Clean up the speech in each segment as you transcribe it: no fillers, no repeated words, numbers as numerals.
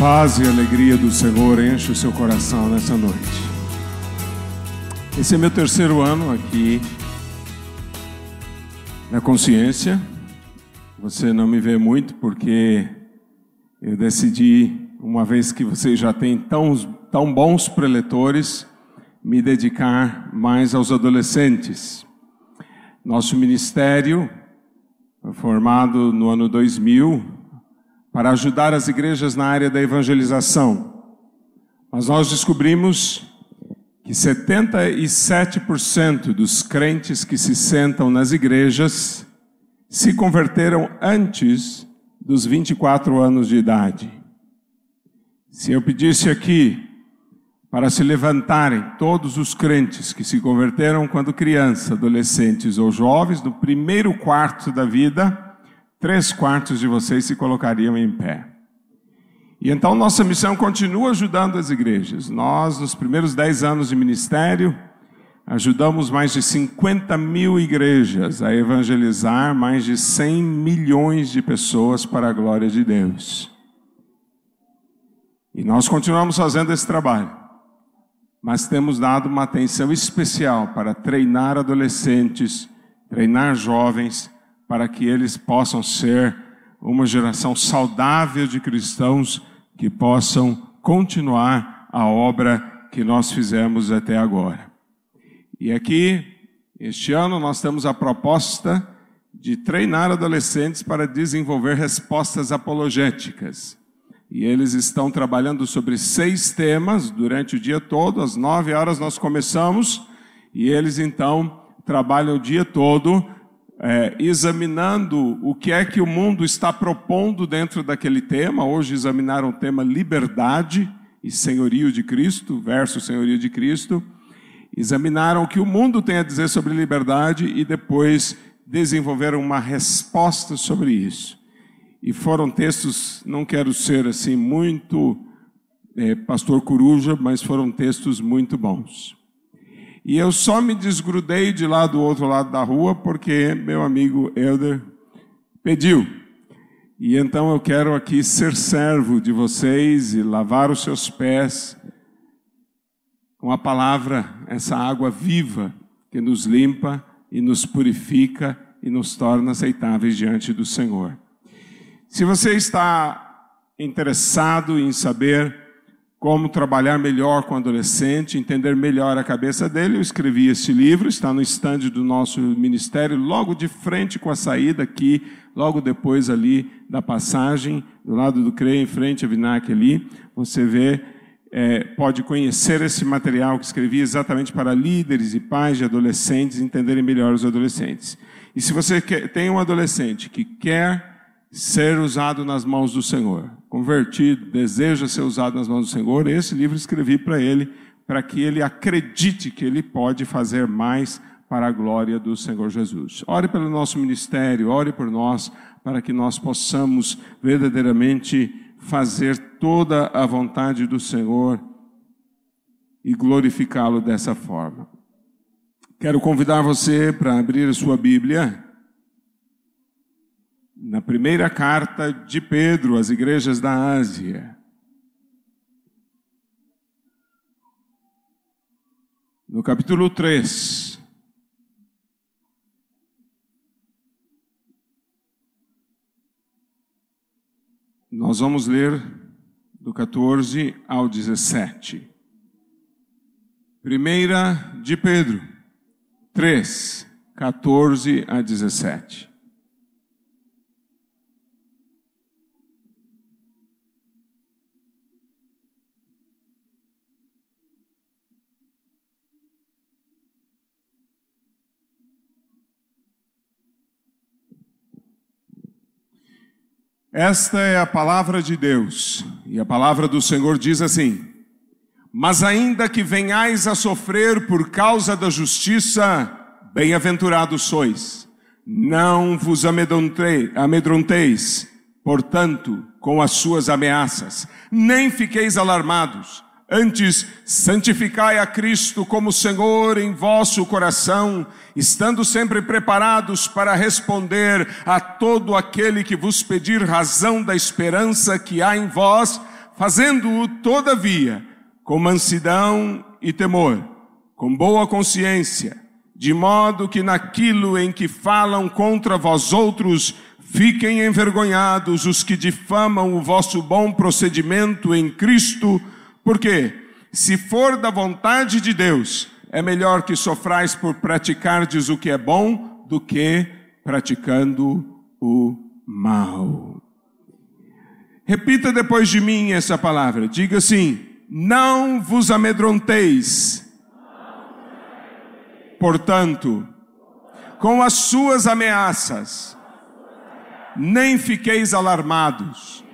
paz e alegria do Senhor enche o seu coração nessa noite. Esse é meu terceiro ano aqui na Consciência. Você não me vê muito porque eu decidi, uma vez que vocês já têm tão bons preletores, me dedicar mais aos adolescentes. Nosso ministério foi formado no ano 2000 para ajudar as igrejas na área da evangelização. Mas nós descobrimos que 77% dos crentes que se sentam nas igrejas se converteram antes dos 24 anos de idade. Se eu pedisse aqui para se levantarem todos os crentes que se converteram quando criança, adolescentes ou jovens, no primeiro quarto da vida, 3/4 de vocês se colocariam em pé. E então nossa missão continua ajudando as igrejas. Nós, nos primeiros 10 anos de ministério, ajudamos mais de 50 mil igrejas a evangelizar mais de 100 milhões de pessoas para a glória de Deus. E nós continuamos fazendo esse trabalho, mas temos dado uma atenção especial para treinar adolescentes, treinar jovens, para que eles possam ser uma geração saudável de cristãos que possam continuar a obra que nós fizemos até agora. E aqui, este ano, nós temos a proposta de treinar adolescentes para desenvolver respostas apologéticas. E eles estão trabalhando sobre 6 temas durante o dia todo. Às 9 horas nós começamos, e eles então trabalham o dia todo examinando o que é que o mundo está propondo dentro daquele tema. Hoje examinaram o tema liberdade e senhorio de Cristo, versus senhorio de Cristo. Examinaram o que o mundo tem a dizer sobre liberdade e depois desenvolveram uma resposta sobre isso. E foram textos, não quero ser assim muito pastor coruja, mas foram textos muito bons. E eu só me desgrudei de lá do outro lado da rua porque meu amigo Elder pediu. E então eu quero aqui ser servo de vocês e lavar os seus pés com a palavra, essa água viva que nos limpa e nos purifica e nos torna aceitáveis diante do Senhor. Se você está interessado em saber como trabalhar melhor com o adolescente, entender melhor a cabeça dele, eu escrevi esse livro, está no estande do nosso ministério, logo de frente com a saída aqui, logo depois ali da passagem, do lado do CREA, em frente à Vinac ali, você vê, pode conhecer esse material que escrevi exatamente para líderes e pais de adolescentes entenderem melhor os adolescentes. E se você tem um adolescente que quer ser usado nas mãos do Senhor, convertido, deseja ser usado nas mãos do Senhor, esse livro escrevi para ele, para que ele acredite que ele pode fazer mais para a glória do Senhor Jesus. Ore pelo nosso ministério, ore por nós, para que nós possamos verdadeiramente fazer toda a vontade do Senhor e glorificá-lo dessa forma. Quero convidar você para abrir a sua Bíblia na primeira carta de Pedro às igrejas da Ásia. No capítulo 3. Nós vamos ler do 14 ao 17. Primeira de Pedro 3, 14 a 17. Esta é a palavra de Deus, e a palavra do Senhor diz assim: mas ainda que venhais a sofrer por causa da justiça, bem-aventurados sois. Não vos amedronteis, portanto, com as suas ameaças, nem fiqueis alarmados. Antes, santificai a Cristo como Senhor em vosso coração, estando sempre preparados para responder a todo aquele que vos pedir razão da esperança que há em vós, fazendo-o, todavia, com mansidão e temor, com boa consciência, de modo que naquilo em que falam contra vós outros, fiquem envergonhados os que difamam o vosso bom procedimento em Cristo, porque, se for da vontade de Deus, é melhor que sofrais por praticardes o que é bom, do que praticando o mal. Repita depois de mim essa palavra. Diga assim: não vos amedronteis. Portanto, com as suas ameaças, nem fiqueis alarmados.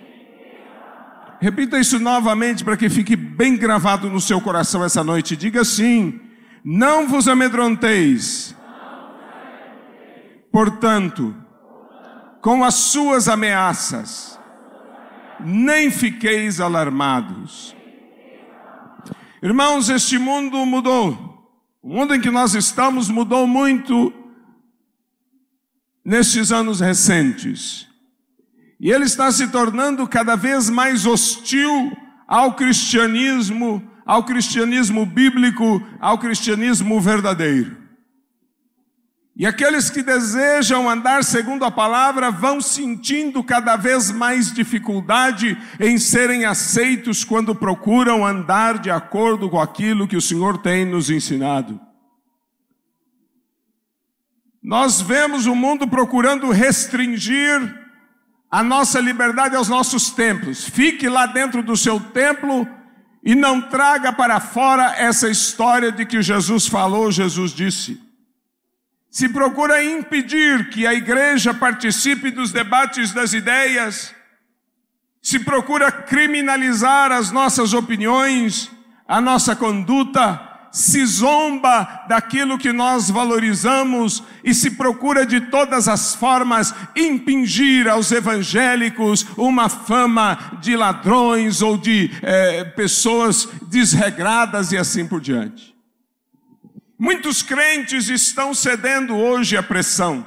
Repita isso novamente para que fique bem gravado no seu coração essa noite. Diga assim: não vos amedronteis. Portanto, com as suas ameaças, nem fiqueis alarmados. Irmãos, este mundo mudou. O mundo em que nós estamos mudou muito nestes anos recentes. E ele está se tornando cada vez mais hostil ao cristianismo bíblico, ao cristianismo verdadeiro. E aqueles que desejam andar segundo a palavra vão sentindo cada vez mais dificuldade em serem aceitos quando procuram andar de acordo com aquilo que o Senhor tem nos ensinado. Nós vemos o mundo procurando restringir a nossa liberdade aos nossos templos. Fique lá dentro do seu templo e não traga para fora essa história de que Jesus falou, Jesus disse. Se procura impedir que a igreja participe dos debates das ideias, se procura criminalizar as nossas opiniões, a nossa conduta, se zomba daquilo que nós valorizamos e se procura de todas as formas impingir aos evangélicos uma fama de ladrões ou de pessoas desregradas e assim por diante. Muitos crentes estão cedendo hoje à pressão.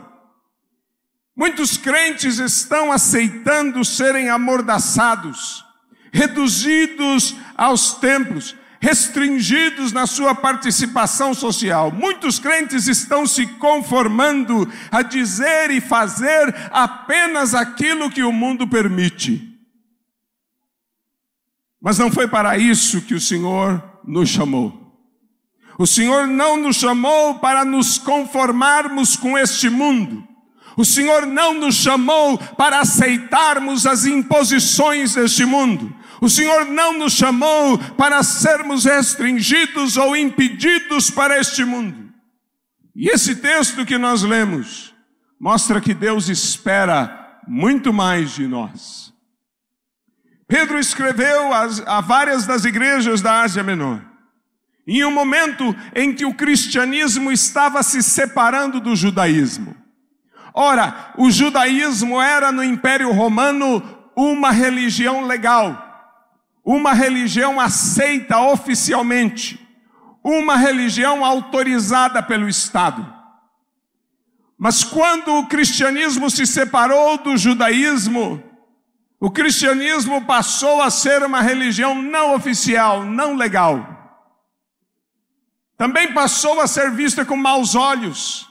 Muitos crentes estão aceitando serem amordaçados, reduzidos aos templos, restringidos na sua participação social. Muitos crentes estão se conformando a dizer e fazer apenas aquilo que o mundo permite. Mas não foi para isso que o Senhor nos chamou. O Senhor não nos chamou para nos conformarmos com este mundo. O Senhor não nos chamou para aceitarmos as imposições deste mundo. O Senhor não nos chamou para sermos restringidos ou impedidos para este mundo. E esse texto que nós lemos mostra que Deus espera muito mais de nós. Pedro escreveu a várias das igrejas da Ásia Menor. Em um momento em que o cristianismo estava se separando do judaísmo. Ora, o judaísmo era no Império Romano uma religião legal, uma religião aceita oficialmente, uma religião autorizada pelo Estado. Mas quando o cristianismo se separou do judaísmo, o cristianismo passou a ser uma religião não oficial, não legal. Também passou a ser vista com maus olhos,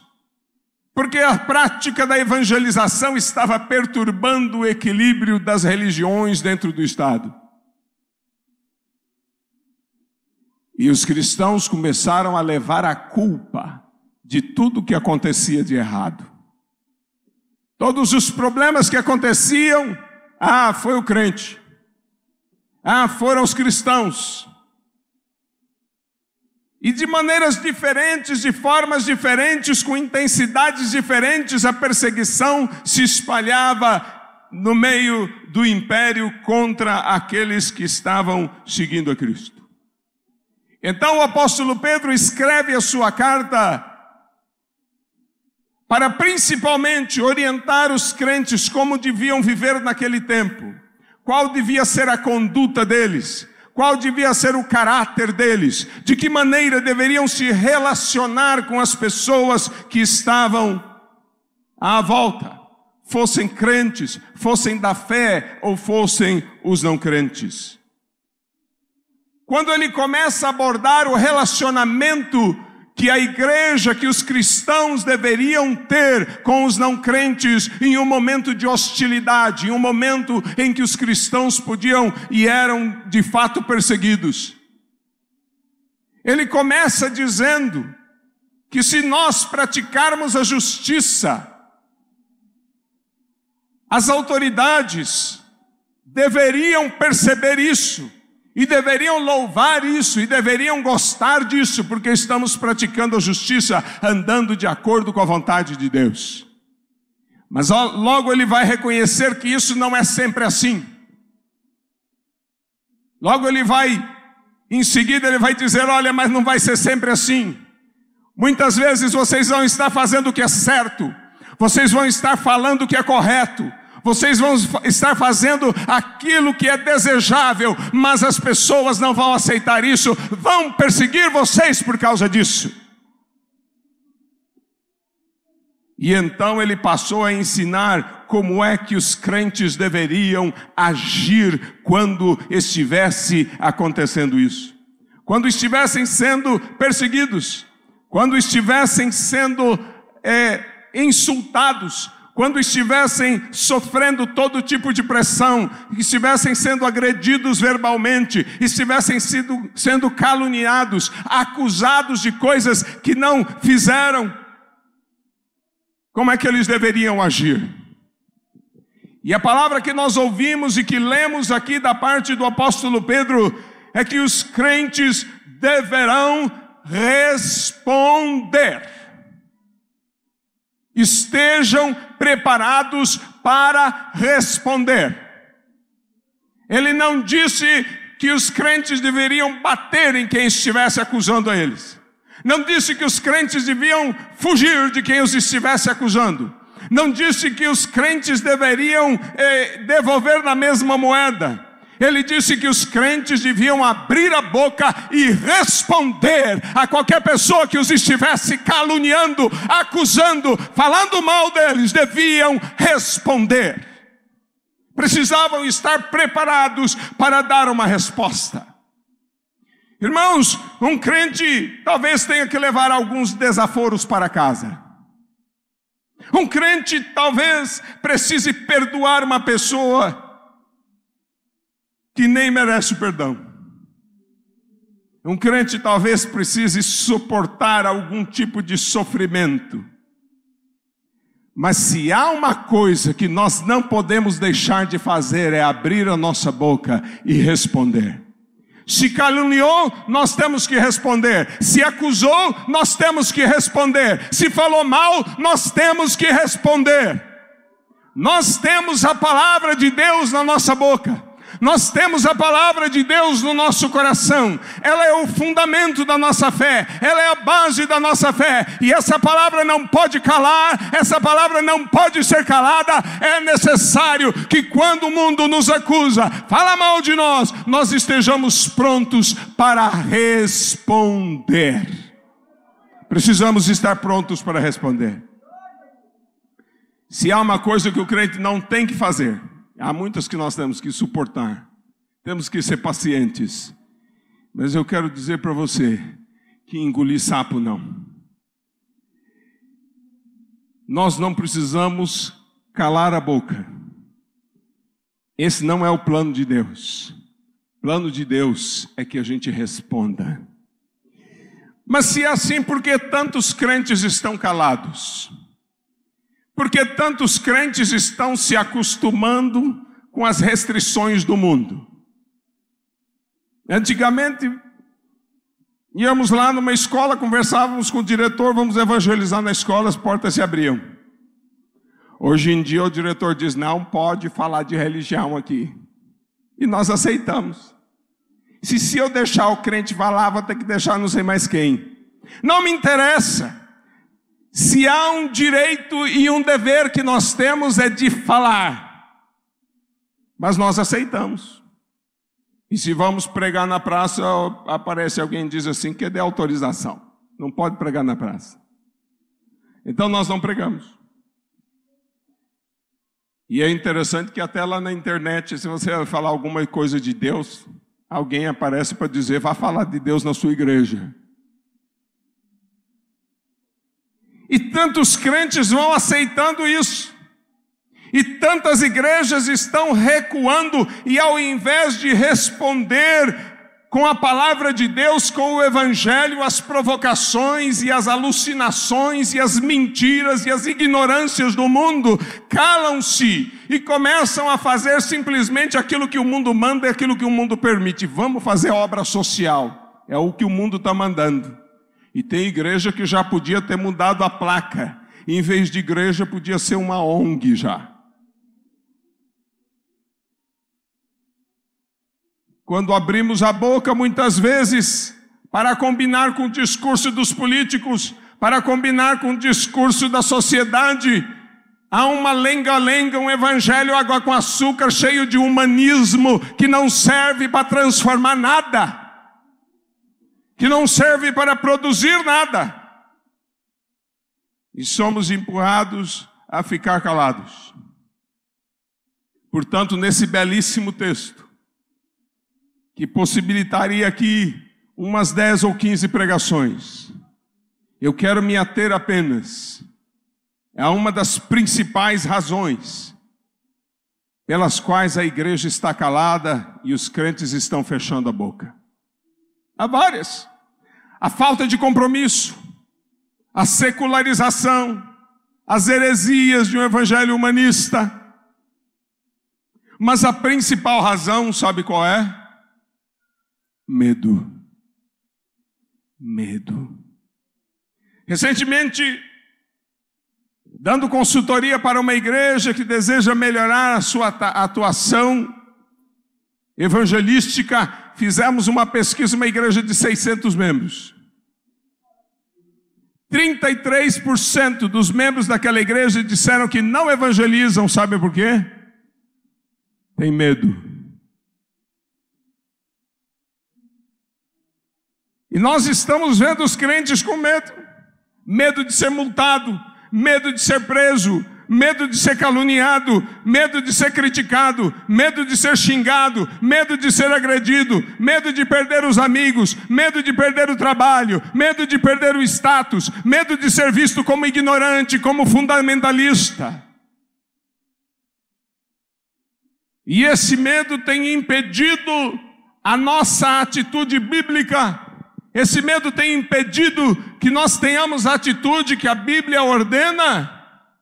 porque a prática da evangelização estava perturbando o equilíbrio das religiões dentro do Estado. E os cristãos começaram a levar a culpa de tudo que acontecia de errado. Todos os problemas que aconteciam, foi o crente. Foram os cristãos. E de maneiras diferentes, de formas diferentes, com intensidades diferentes, a perseguição se espalhava no meio do império contra aqueles que estavam seguindo a Cristo. Então o apóstolo Pedro escreve a sua carta para principalmente orientar os crentes como deviam viver naquele tempo, qual devia ser a conduta deles, qual devia ser o caráter deles, de que maneira deveriam se relacionar com as pessoas que estavam à volta, fossem crentes, fossem da fé ou fossem os não crentes. quando ele começa a abordar o relacionamento que a igreja, que os cristãos deveriam ter com os não crentes em um momento de hostilidade, em um momento em que os cristãos podiam e eram de fato perseguidos. Ele começa dizendo que se nós praticarmos a justiça, as autoridades deveriam perceber isso, e deveriam louvar isso, e deveriam gostar disso, porque estamos praticando a justiça, andando de acordo com a vontade de Deus. Mas logo ele vai reconhecer que isso não é sempre assim. Logo ele vai, em seguida ele vai dizer, olha, mas não vai ser sempre assim. Muitas vezes vocês vão estar fazendo o que é certo, vocês vão estar falando o que é correto, vocês vão estar fazendo aquilo que é desejável, mas as pessoas não vão aceitar isso, vão perseguir vocês por causa disso. E então ele passou a ensinar como é que os crentes deveriam agir quando estivesse acontecendo isso. Quando estivessem sendo perseguidos, quando estivessem sendo insultados, quando estivessem sofrendo todo tipo de pressão, estivessem sendo agredidos verbalmente, estivessem sendo caluniados, acusados de coisas que não fizeram, como é que eles deveriam agir? E a palavra que nós ouvimos e que lemos aqui da parte do apóstolo Pedro é que os crentes deverão responder. Estejam preparados para responder. Ele não disse que os crentes deveriam bater em quem estivesse acusando a eles. Não disse que os crentes deviam fugir de quem os estivesse acusando. Não disse que os crentes deveriam devolver na mesma moeda. Ele disse que os crentes deviam abrir a boca e responder a qualquer pessoa que os estivesse caluniando, acusando, falando mal deles. Deviam responder. Precisavam estar preparados para dar uma resposta. Irmãos, um crente talvez tenha que levar alguns desaforos para casa. Um crente talvez precise perdoar uma pessoa que nem merece o perdão. Um crente talvez precise suportar algum tipo de sofrimento. Mas se há uma coisa que nós não podemos deixar de fazer, é abrir a nossa boca e responder. Se caluniou, nós temos que responder. Se acusou, nós temos que responder. Se falou mal, nós temos que responder. Nós temos a palavra de Deus na nossa boca. Nós temos a palavra de Deus no nosso coração. Ela é o fundamento da nossa fé. Ela é a base da nossa fé. E essa palavra não pode calar. Essa palavra não pode ser calada. É necessário que quando o mundo nos acusa, fala mal de nós, nós estejamos prontos para responder. Precisamos estar prontos para responder. Se há uma coisa que o crente não tem que fazer, há muitas que nós temos que suportar, temos que ser pacientes. Mas eu quero dizer para você que engolir sapo não. Nós não precisamos calar a boca. Esse não é o plano de Deus. O plano de Deus é que a gente responda. Mas se é assim, por que tantos crentes estão calados? Porque tantos crentes estão se acostumando com as restrições do mundo. Antigamente, íamos lá numa escola, conversávamos com o diretor, vamos evangelizar na escola, as portas se abriam. Hoje em dia o diretor diz, não pode falar de religião aqui. E nós aceitamos. Se eu deixar o crente falar, vou ter que deixar não sei mais quem. Não me interessa. Se há um direito e um dever que nós temos é de falar. Mas nós aceitamos. E se vamos pregar na praça, aparece alguém e diz assim, que dê autorização. Não pode pregar na praça. Então nós não pregamos. E é interessante que até lá na internet, se você falar alguma coisa de Deus, alguém aparece para dizer: vá falar de Deus na sua igreja. E tantos crentes vão aceitando isso. E tantas igrejas estão recuando, e ao invés de responder com a palavra de Deus, com o evangelho, as provocações e as alucinações e as mentiras e as ignorâncias do mundo, calam-se e começam a fazer simplesmente aquilo que o mundo manda e aquilo que o mundo permite. Vamos fazer obra social, é o que o mundo está mandando. E tem igreja que já podia ter mudado a placa, em vez de igreja podia ser uma ONG já. Quando abrimos a boca, muitas vezes, para combinar com o discurso dos políticos, para combinar com o discurso da sociedade, há uma lenga-lenga, um evangelho água com açúcar, cheio de humanismo, que não serve para transformar nada, que não serve para produzir nada. E somos empurrados a ficar calados. Portanto, nesse belíssimo texto, que possibilitaria aqui umas 10 ou 15 pregações, eu quero me ater apenas a uma das principais razões pelas quais a igreja está calada e os crentes estão fechando a boca. Há várias. A falta de compromisso, a secularização, as heresias de um evangelho humanista. Mas a principal razão, sabe qual é? Medo. Medo. Recentemente, dando consultoria para uma igreja que deseja melhorar a sua atuação evangelística, fizemos uma pesquisa, uma igreja de 600 membros. 33% dos membros daquela igreja disseram que não evangelizam, sabe por quê? Tem medo. E nós estamos vendo os crentes com medo. Medo de ser multado, medo de ser preso, medo de ser caluniado, medo de ser criticado, medo de ser xingado, medo de ser agredido, medo de perder os amigos, medo de perder o trabalho, medo de perder o status, medo de ser visto como ignorante, como fundamentalista. E esse medo tem impedido a nossa atitude bíblica. Esse medo tem impedido que nós tenhamos a atitude que a Bíblia ordena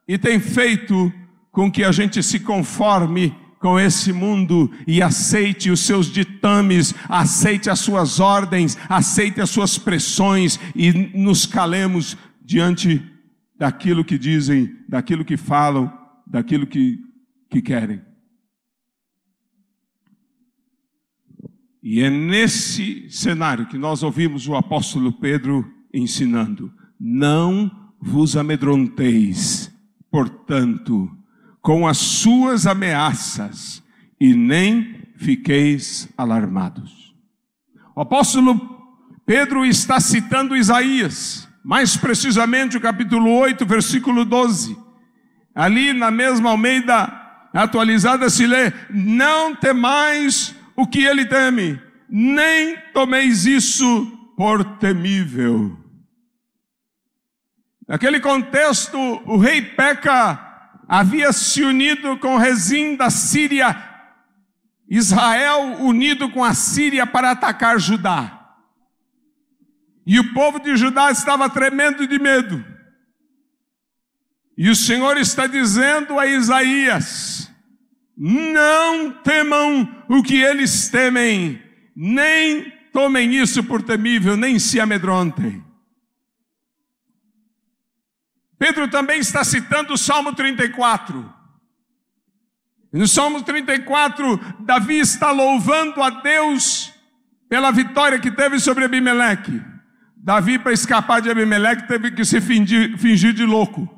e tem feito com que a gente se conforme com esse mundo e aceite os seus ditames, aceite as suas ordens, aceite as suas pressões e nos calemos diante daquilo que dizem, daquilo que falam, daquilo que querem. E é nesse cenário que nós ouvimos o apóstolo Pedro ensinando: não vos amedronteis, portanto, com as suas ameaças, e nem fiqueis alarmados. O apóstolo Pedro está citando Isaías, mais precisamente o capítulo 8, versículo 12. Ali na mesma Almeida atualizada se lê: não temais o que ele teme, nem tomeis isso por temível. Naquele contexto, o rei Peca havia se unido com Rezim da Síria, Israel unido com a Síria para atacar Judá. E o povo de Judá estava tremendo de medo. E o Senhor está dizendo a Isaías: não temam o que eles temem, nem tomem isso por temível, nem se amedrontem. Pedro também está citando o Salmo 34. No Salmo 34, Davi está louvando a Deus pela vitória que teve sobre Abimeleque. Davi, para escapar de Abimeleque, teve que se fingir de louco.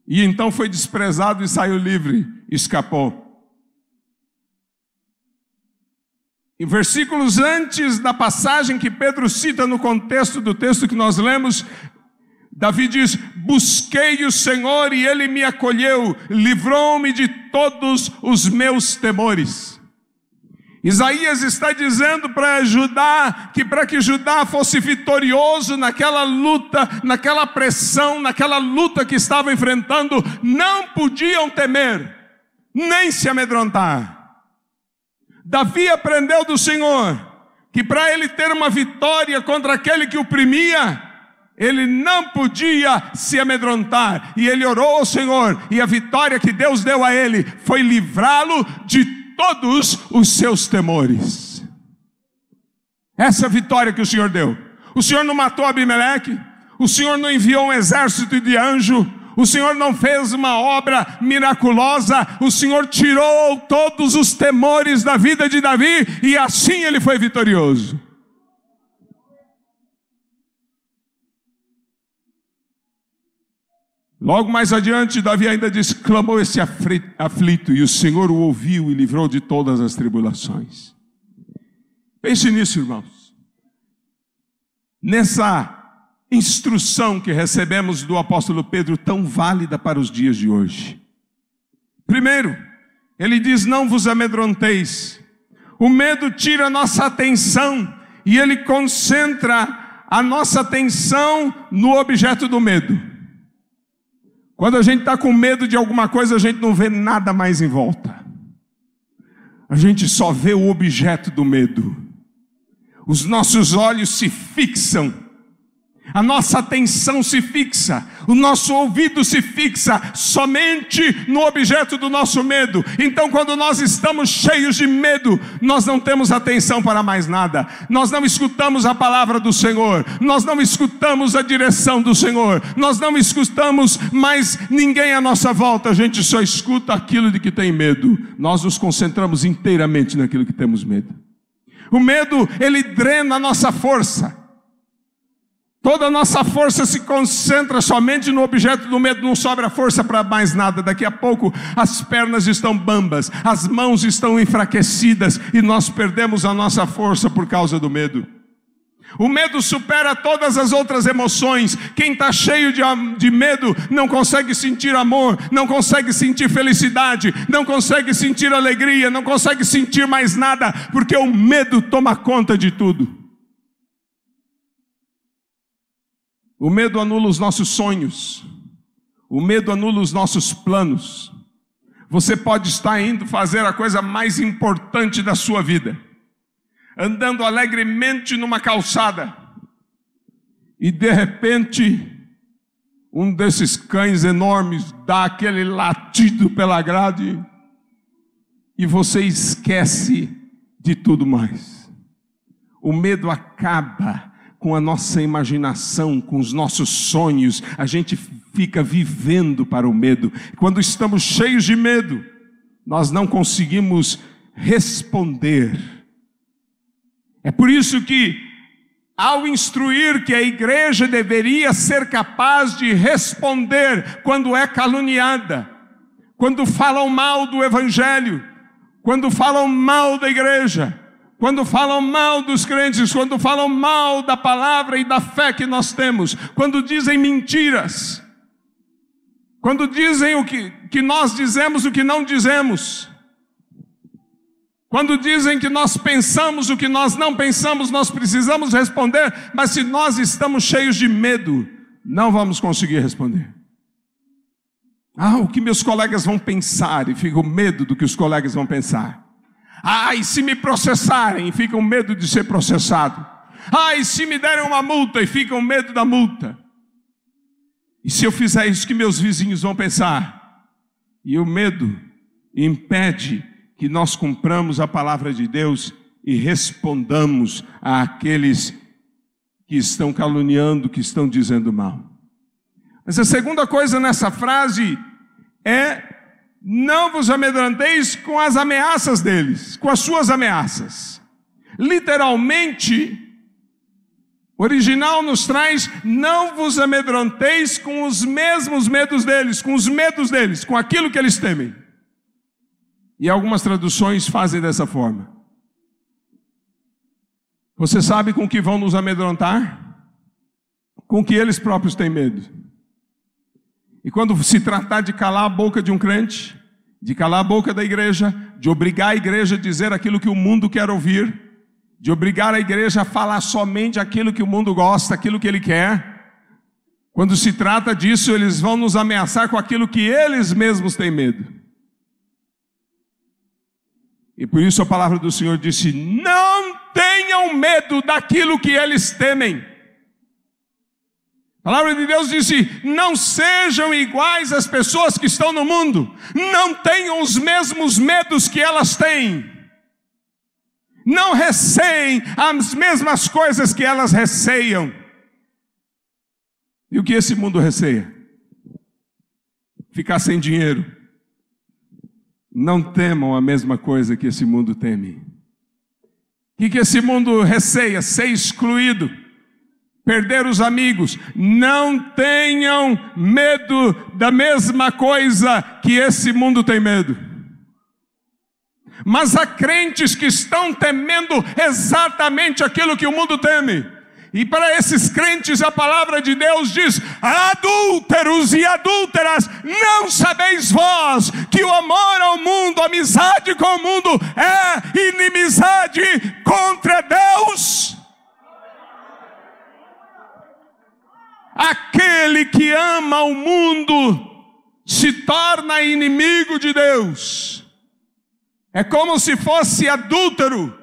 E então foi desprezado e saiu livre, escapou. Em versículos antes da passagem que Pedro cita no contexto do texto que nós lemos, Davi diz: busquei o Senhor e Ele me acolheu, livrou-me de todos os meus temores. Isaías está dizendo para Judá que para que Judá fosse vitorioso naquela luta, naquela pressão, naquela luta que estava enfrentando, não podiam temer, nem se amedrontar. Davi aprendeu do Senhor que para ele ter uma vitória contra aquele que o oprimia, ele não podia se amedrontar. E ele orou ao Senhor, e a vitória que Deus deu a ele foi livrá-lo de todos os seus temores. Essa vitória que o Senhor deu. O Senhor não matou Abimeleque, o Senhor não enviou um exército de anjo, o Senhor não fez uma obra miraculosa, o Senhor tirou todos os temores da vida de Davi, e assim ele foi vitorioso. Logo mais adiante, Davi ainda diz: clamou esse aflito, e o Senhor o ouviu e livrou de todas as tribulações. Pense nisso, irmãos. Nessa instrução que recebemos do apóstolo Pedro, tão válida para os dias de hoje. Primeiro, ele diz: não vos amedronteis. O medo tira a nossa atenção, e ele concentra a nossa atenção no objeto do medo. Quando a gente está com medo de alguma coisa, a gente não vê nada mais em volta. A gente só vê o objeto do medo. Os nossos olhos se fixam. A nossa atenção se fixa. O nosso ouvido se fixa somente no objeto do nosso medo. Então, quando nós estamos cheios de medo, nós não temos atenção para mais nada. Nós não escutamos a palavra do Senhor. Nós não escutamos a direção do Senhor. Nós não escutamos mais ninguém à nossa volta. A gente só escuta aquilo de que tem medo. Nós nos concentramos inteiramente naquilo que temos medo. O medo, ele drena a nossa força. Toda a nossa força se concentra somente no objeto do medo, não sobra força para mais nada. Daqui a pouco as pernas estão bambas, as mãos estão enfraquecidas e nós perdemos a nossa força por causa do medo. O medo supera todas as outras emoções. Quem está cheio de medo não consegue sentir amor, não consegue sentir felicidade, não consegue sentir alegria, não consegue sentir mais nada, porque o medo toma conta de tudo. O medo anula os nossos sonhos. O medo anula os nossos planos. Você pode estar indo fazer a coisa mais importante da sua vida, andando alegremente numa calçada, e de repente um desses cães enormes dá aquele latido pela grade e você esquece de tudo mais. O medo acaba com a nossa imaginação, com os nossos sonhos. A gente fica vivendo para o medo. Quando estamos cheios de medo, nós não conseguimos responder. É por isso que, ao instruir que a igreja deveria ser capaz de responder quando é caluniada, quando falam mal do evangelho, quando falam mal da igreja, quando falam mal dos crentes, quando falam mal da palavra e da fé que nós temos, quando dizem mentiras, quando dizem o que nós dizemos, o que não dizemos, quando dizem que nós pensamos o que nós não pensamos, nós precisamos responder, mas se nós estamos cheios de medo, não vamos conseguir responder. O que meus colegas vão pensar, e fico com medo do que os colegas vão pensar. E se me processarem, e ficam com medo de ser processado. E se me derem uma multa, e ficam com medo da multa. E se eu fizer isso, que meus vizinhos vão pensar? E o medo impede que nós cumpramos a palavra de Deus e respondamos àqueles que estão caluniando, que estão dizendo mal. Mas a segunda coisa nessa frase é: não vos amedronteis com as ameaças deles, com as suas ameaças. Literalmente, o original nos traz: não vos amedronteis com os mesmos medos deles, com os medos deles, com aquilo que eles temem. E algumas traduções fazem dessa forma. Você sabe com que vão nos amedrontar? Com que eles próprios têm medo. E quando se tratar de calar a boca de um crente, de calar a boca da igreja, de obrigar a igreja a dizer aquilo que o mundo quer ouvir, de obrigar a igreja a falar somente aquilo que o mundo gosta, aquilo que ele quer. Quando se trata disso, eles vão nos ameaçar com aquilo que eles mesmos têm medo. E por isso a palavra do Senhor disse: não tenham medo daquilo que eles temem. A palavra de Deus disse: não sejam iguais às pessoas que estão no mundo. Não tenham os mesmos medos que elas têm. Não receiem as mesmas coisas que elas receiam. E o que esse mundo receia? Ficar sem dinheiro. Não temam a mesma coisa que esse mundo teme. O que esse mundo receia? Ser excluído, perder os amigos. Não tenham medo da mesma coisa que esse mundo tem medo. Mas há crentes que estão temendo exatamente aquilo que o mundo teme. E para esses crentes a palavra de Deus diz: adúlteros e adúlteras, não sabeis vós que o amor ao mundo, a amizade com o mundo é inimizade contra Deus? Aquele que ama o mundo se torna inimigo de Deus. É como se fosse adúltero,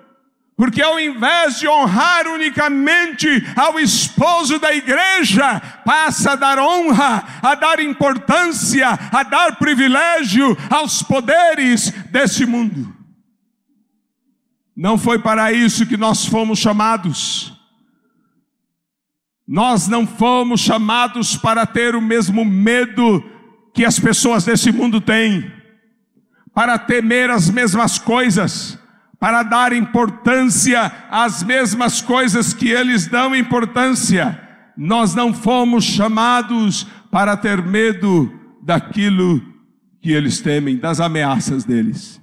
porque ao invés de honrar unicamente ao esposo da igreja, passa a dar honra, a dar importância, a dar privilégio aos poderes desse mundo. Não foi para isso que nós fomos chamados. Nós não fomos chamados para ter o mesmo medo que as pessoas desse mundo têm, para temer as mesmas coisas, para dar importância às mesmas coisas que eles dão importância. Nós não fomos chamados para ter medo daquilo que eles temem, das ameaças deles.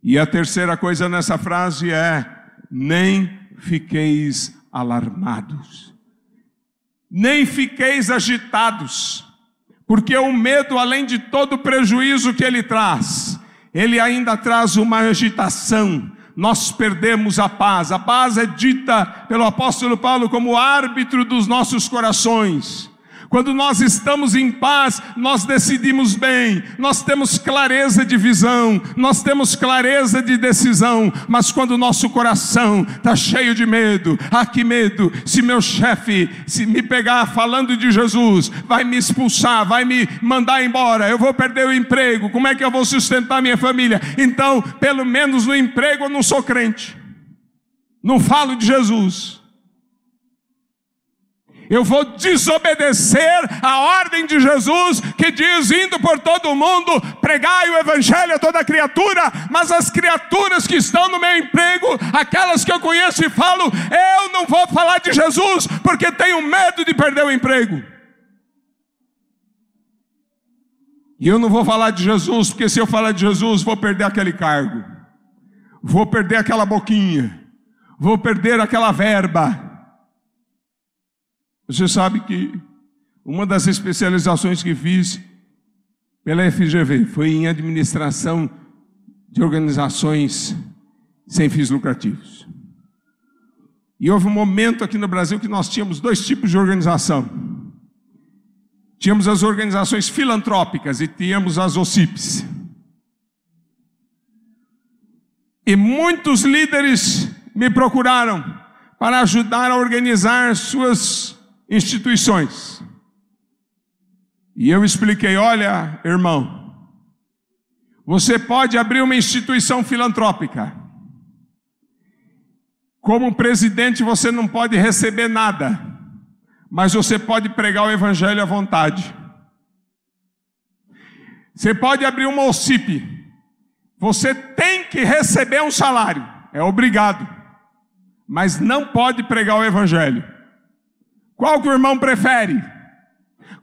E a terceira coisa nessa frase é: nem fiqueis alarmados, nem fiqueis agitados, porque o medo, além de todo o prejuízo que ele traz, ele ainda traz uma agitação. Nós perdemos a paz. A paz é dita pelo apóstolo Paulo como árbitro dos nossos corações. Quando nós estamos em paz, nós decidimos bem, nós temos clareza de visão, nós temos clareza de decisão. Mas quando o nosso coração está cheio de medo, que medo, se meu chefe se me pegar falando de Jesus, vai me expulsar, vai me mandar embora, eu vou perder o emprego, como é que eu vou sustentar minha família? Então, pelo menos no emprego eu não sou crente, não falo de Jesus. Eu vou desobedecer a ordem de Jesus, que diz: indo por todo o mundo, pregai o evangelho a toda criatura. Mas as criaturas que estão no meu emprego, aquelas que eu conheço e falo, eu não vou falar de Jesus, porque tenho medo de perder o emprego. E eu não vou falar de Jesus, porque se eu falar de Jesus, vou perder aquele cargo, vou perder aquela boquinha, vou perder aquela verba. Você sabe que uma das especializações que fiz pela FGV foi em administração de organizações sem fins lucrativos. E houve um momento aqui no Brasil que nós tínhamos dois tipos de organização. Tínhamos as organizações filantrópicas e tínhamos as OCIPs. E muitos líderes me procuraram para ajudar a organizar suas instituições. E eu expliquei: olha, irmão, você pode abrir uma instituição filantrópica. Como presidente você não pode receber nada, mas você pode pregar o evangelho à vontade. Você pode abrir uma OCIP, você tem que receber um salário, é obrigado, mas não pode pregar o evangelho. Qual que o irmão prefere?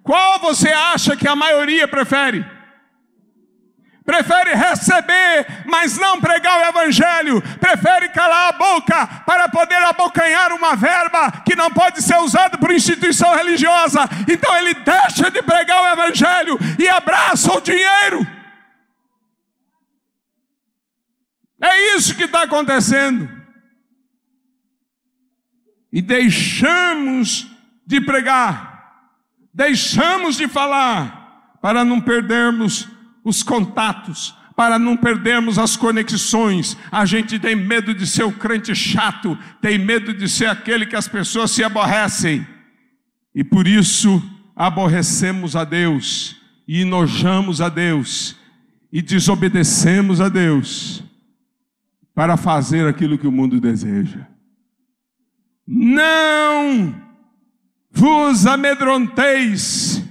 Qual você acha que a maioria prefere? Prefere receber, mas não pregar o evangelho. Prefere calar a boca para poder abocanhar uma verba que não pode ser usada por instituição religiosa. Então ele deixa de pregar o evangelho e abraça o dinheiro. É isso que está acontecendo. E deixamos de pregar, deixamos de falar, para não perdermos os contatos, para não perdermos as conexões. A gente tem medo de ser o crente chato, tem medo de ser aquele que as pessoas se aborrecem. E por isso aborrecemos a Deus, e enojamos a Deus, e desobedecemos a Deus, para fazer aquilo que o mundo deseja. Não vos amedronteis,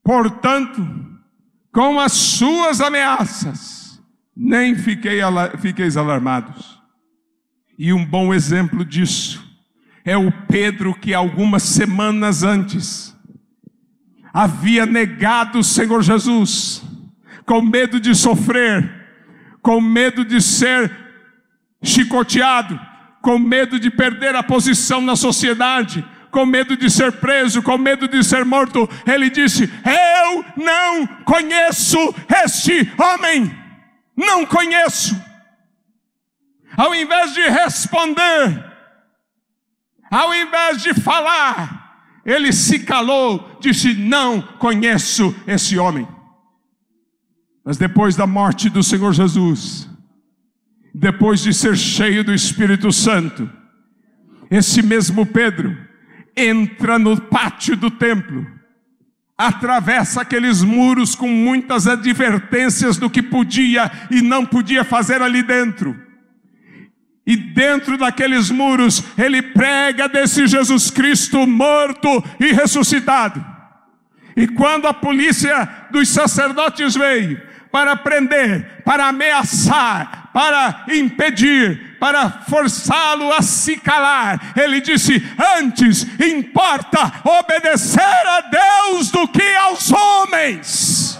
portanto, com as suas ameaças, nem fiqueis alarmados. E um bom exemplo disso é o Pedro, que algumas semanas antes havia negado o Senhor Jesus, com medo de sofrer, com medo de ser chicoteado, com medo de perder a posição na sociedade, com medo de ser preso, com medo de ser morto. Ele disse: eu não conheço este homem, não conheço. Ao invés de responder, ao invés de falar, ele se calou, disse: não conheço esse homem. Mas depois da morte do Senhor Jesus, depois de ser cheio do Espírito Santo, esse mesmo Pedro entra no pátio do templo, atravessa aqueles muros com muitas advertências do que podia e não podia fazer ali dentro. E dentro daqueles muros, ele prega desse Jesus Cristo morto e ressuscitado. E quando a polícia dos sacerdotes veio para prender, para ameaçar, para impedir, para forçá-lo a se calar, ele disse: antes importa obedecer a Deus do que aos homens.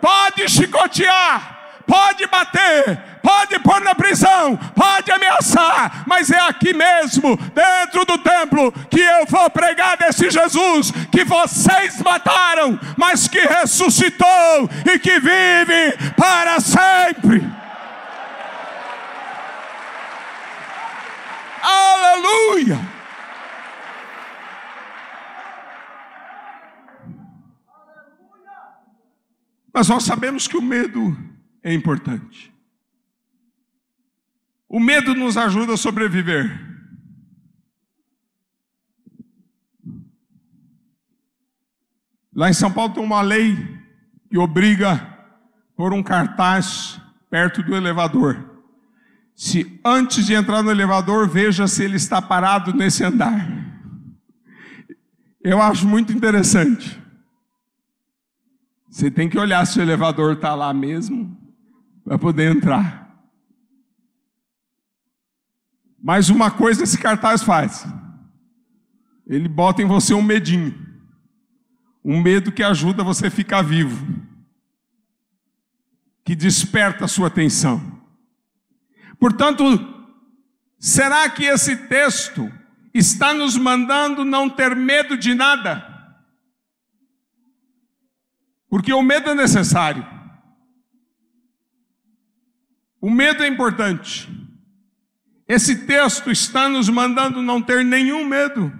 Pode chicotear, pode bater, pode pôr na prisão, pode ameaçar, mas é aqui mesmo, dentro do templo, que eu vou pregar desse Jesus que vocês mataram, mas que ressuscitou e que vive para sempre. Aleluia! Mas nós sabemos que o medo é importante. O medo nos ajuda a sobreviver. Lá em São Paulo tem uma lei que obriga a pôr um cartaz perto do elevador. Se antes de entrar no elevador, veja se ele está parado nesse andar. Eu acho muito interessante. Você tem que olhar se o elevador está lá mesmo, para poder entrar. Mas uma coisa esse cartaz faz: ele bota em você um medinho, um medo que ajuda você a ficar vivo, que desperta a sua atenção. Portanto, será que esse texto está nos mandando não ter medo de nada? Porque o medo é necessário, o medo é importante. Esse texto está nos mandando não ter nenhum medo.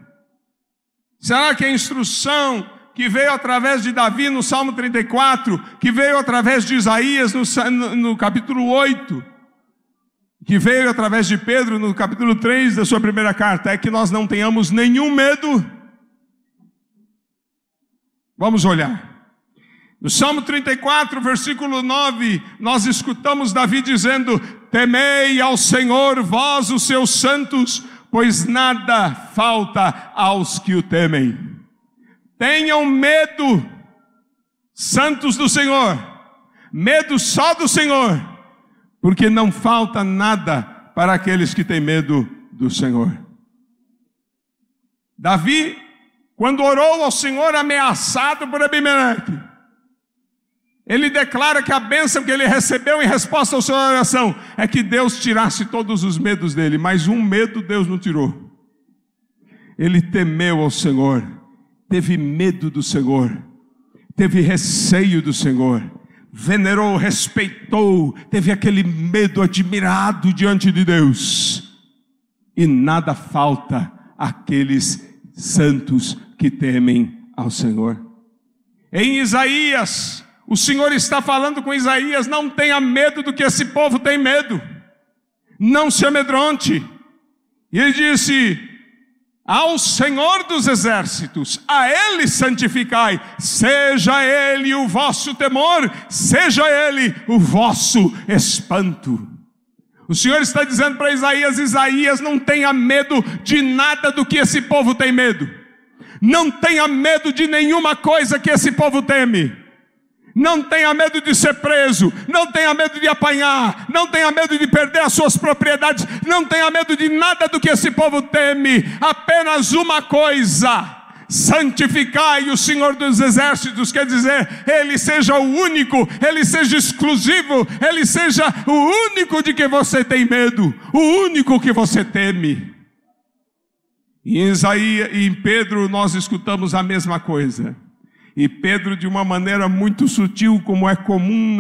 Será que a instrução que veio através de Davi no Salmo 34, que veio através de Isaías no capítulo 8, que veio através de Pedro no capítulo 3 da sua primeira carta, é que nós não tenhamos nenhum medo? Vamos olhar. No Salmo 34, versículo 9, nós escutamos Davi dizendo: temei ao Senhor, vós os seus santos, pois nada falta aos que o temem. Tenham medo, santos do Senhor, medo só do Senhor, porque não falta nada para aqueles que têm medo do Senhor. Davi, quando orou ao Senhor ameaçado por Abimeleque, ele declara que a bênção que ele recebeu em resposta à sua oração é que Deus tirasse todos os medos dele, mas um medo Deus não tirou. Ele temeu ao Senhor, teve medo do Senhor, teve receio do Senhor, venerou, respeitou, teve aquele medo admirado diante de Deus. E nada falta àqueles santos que temem ao Senhor. Em Isaías, o Senhor está falando com Isaías: não tenha medo do que esse povo tem medo, não se amedronte. E ele disse: ao Senhor dos exércitos, a Ele santificai, seja Ele o vosso temor, seja Ele o vosso espanto. O Senhor está dizendo para Isaías: Isaías, não tenha medo de nada do que esse povo tem medo, não tenha medo de nenhuma coisa que esse povo teme. Não tenha medo de ser preso, não tenha medo de apanhar, não tenha medo de perder as suas propriedades, não tenha medo de nada do que esse povo teme. Apenas uma coisa: santificai o Senhor dos exércitos. Quer dizer, Ele seja o único, Ele seja exclusivo, Ele seja o único de que você tem medo, o único que você teme. E em Isaías e em Pedro nós escutamos a mesma coisa. E Pedro, de uma maneira muito sutil, como é comum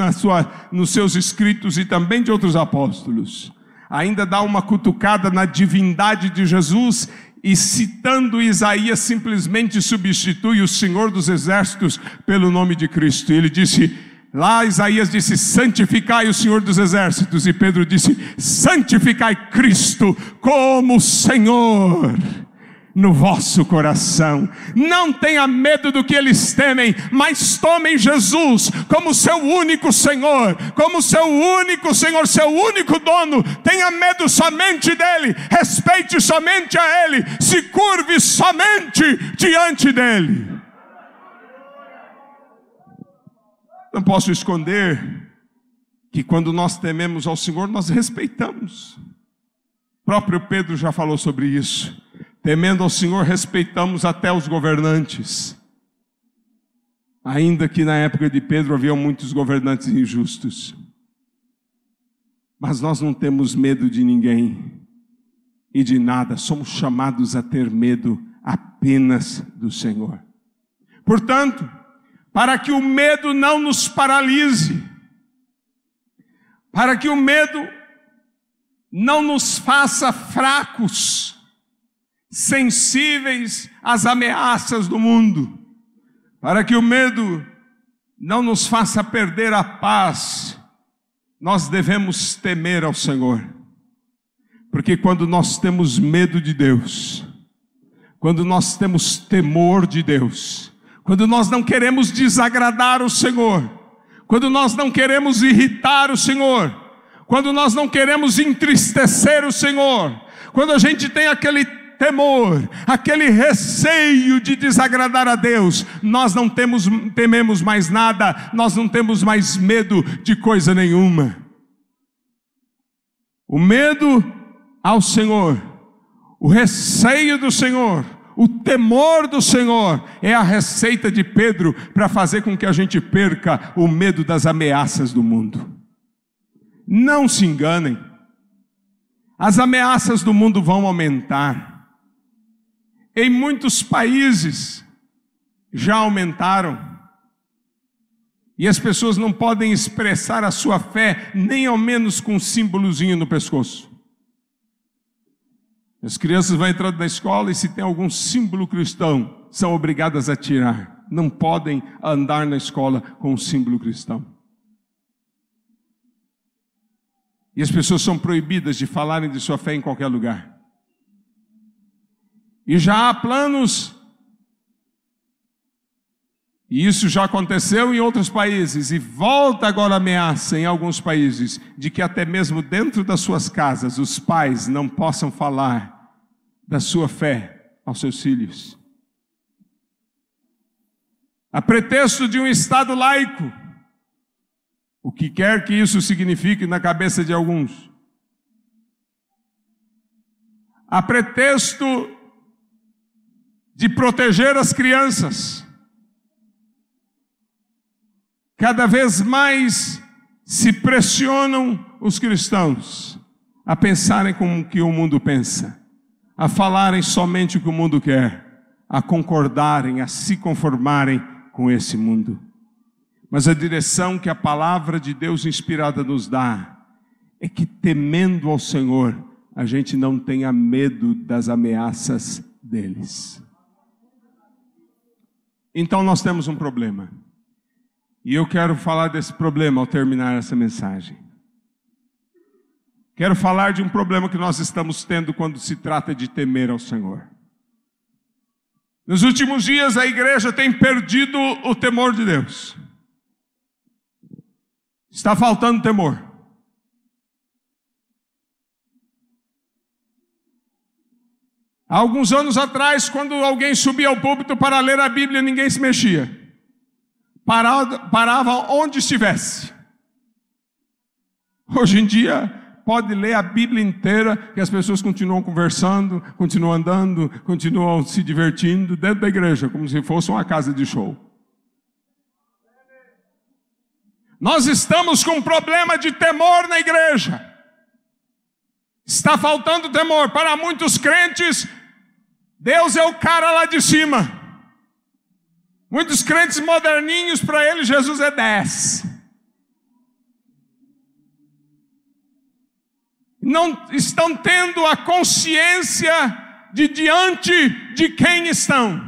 nos seus escritos e também de outros apóstolos, ainda dá uma cutucada na divindade de Jesus, e citando Isaías, simplesmente substitui o Senhor dos exércitos pelo nome de Cristo. Ele disse, lá Isaías disse: santificai o Senhor dos exércitos, e Pedro disse: santificai Cristo como Senhor no vosso coração. Não tenha medo do que eles temem, mas tomem Jesus como seu único Senhor, como seu único Senhor, seu único dono. Tenha medo somente dele, respeite somente a ele, se curve somente diante dele. Não posso esconder que quando nós tememos ao Senhor, nós respeitamos. O próprio Pedro já falou sobre isso. Temendo ao Senhor, respeitamos até os governantes. Ainda que na época de Pedro havia muitos governantes injustos. Mas nós não temos medo de ninguém e de nada. Somos chamados a ter medo apenas do Senhor. Portanto, para que o medo não nos paralise, para que o medo não nos faça fracos, sensíveis às ameaças do mundo, para que o medo não nos faça perder a paz, nós devemos temer ao Senhor. Porque quando nós temos medo de Deus, quando nós temos temor de Deus, quando nós não queremos desagradar o Senhor, quando nós não queremos irritar o Senhor, quando nós não queremos entristecer o Senhor, quando a gente tem aquele temor, aquele receio de desagradar a Deus, nós não tememos mais nada, nós não temos mais medo de coisa nenhuma. O medo ao Senhor, o receio do Senhor, o temor do Senhor é a receita de Pedro para fazer com que a gente perca o medo das ameaças do mundo. Não se enganem, as ameaças do mundo vão aumentar. Em muitos países já aumentaram. E as pessoas não podem expressar a sua fé, nem ao menos com um símbolozinho no pescoço. As crianças vão entrando na escola e se tem algum símbolo cristão, são obrigadas a tirar. Não podem andar na escola com um símbolo cristão. E as pessoas são proibidas de falarem de sua fé em qualquer lugar. E já há planos, e isso já aconteceu em outros países, e volta agora a ameaça em alguns países, de que até mesmo dentro das suas casas, os pais não possam falar da sua fé aos seus filhos. A pretexto de um Estado laico, o que quer que isso signifique na cabeça de alguns. A pretexto de proteger as crianças. Cada vez mais se pressionam os cristãos a pensarem como que o mundo pensa, a falarem somente o que o mundo quer, a concordarem, a se conformarem com esse mundo. Mas a direção que a palavra de Deus inspirada nos dá é que, temendo ao Senhor, a gente não tenha medo das ameaças deles. Então nós temos um problema. E eu quero falar desse problema ao terminar essa mensagem. Quero falar de um problema que nós estamos tendo quando se trata de temer ao Senhor. Nos últimos dias a igreja tem perdido o temor de Deus. Está faltando temor. Há alguns anos atrás, quando alguém subia ao púlpito para ler a Bíblia, ninguém se mexia. Parava onde estivesse. Hoje em dia, pode ler a Bíblia inteira, que as pessoas continuam conversando, continuam andando, continuam se divertindo dentro da igreja, como se fosse uma casa de show. Nós estamos com um problema de temor na igreja. Está faltando temor. Para muitos crentes, Deus é o cara lá de cima. Muitos crentes moderninhos, para eles Jesus é 10. Não estão tendo a consciência de diante de quem estão.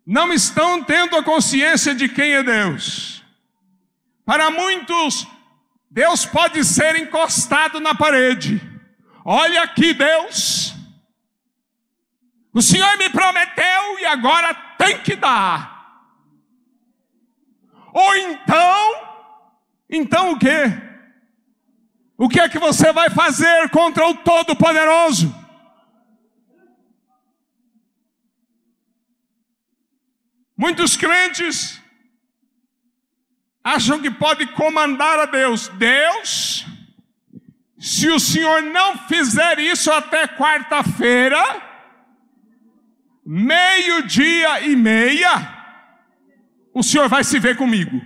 Não estão tendo a consciência de quem é Deus. Para muitos, Deus pode ser encostado na parede. Olha aqui, Deus. O Senhor me prometeu e agora tem que dar. Ou então o quê? O que é que você vai fazer contra o Todo-Poderoso? Muitos crentes acham que pode comandar a Deus. Deus, se o Senhor não fizer isso até quarta-feira, 12:30, o Senhor vai se ver comigo.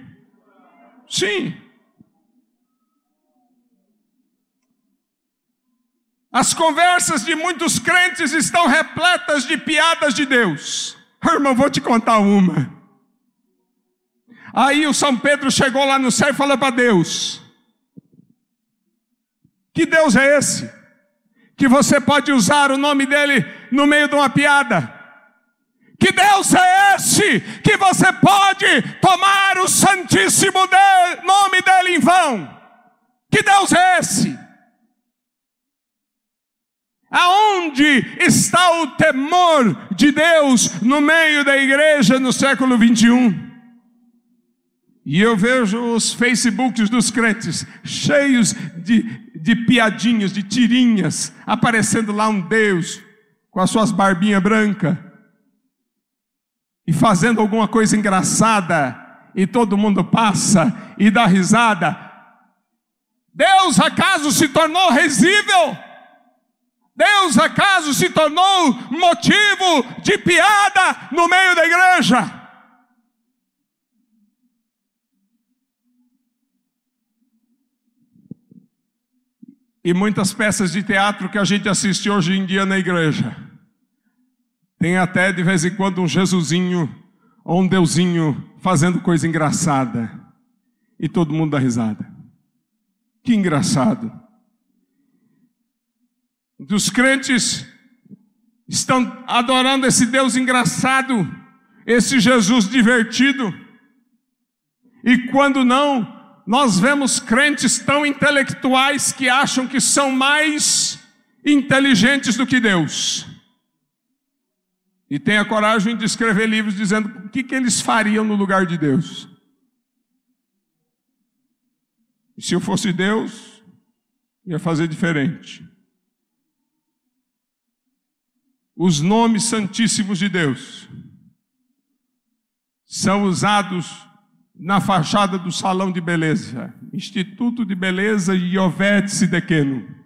Sim. As conversas de muitos crentes estão repletas de piadas de Deus. Irmão, vou te contar uma. Aí o São Pedro chegou lá no céu e falou para Deus: que Deus é esse? Que você pode usar o nome dele no meio de uma piada? Que Deus é esse? Que você pode tomar o santíssimo nome dele em vão? Que Deus é esse? Aonde está o temor de Deus no meio da igreja no século 21? E eu vejo os Facebooks dos crentes cheios de piadinhas, de tirinhas, aparecendo lá um Deus com as suas barbinhas brancas e fazendo alguma coisa engraçada, e todo mundo passa e dá risada. Deus acaso se tornou risível? Deus acaso se tornou motivo de piada no meio da igreja? E muitas peças de teatro que a gente assiste hoje em dia na igreja, tem até de vez em quando um Jesusinho ou um Deusinho fazendo coisa engraçada, e todo mundo dá risada. Que engraçado. Os crentes estão adorando esse Deus engraçado, esse Jesus divertido, e quando não, nós vemos crentes tão intelectuais que acham que são mais inteligentes do que Deus. E tem a coragem de escrever livros dizendo o que eles fariam no lugar de Deus. E se eu fosse Deus, ia fazer diferente. Os nomes santíssimos de Deus são usados na fachada do salão de beleza, Instituto de Beleza Iovet Sidequeno,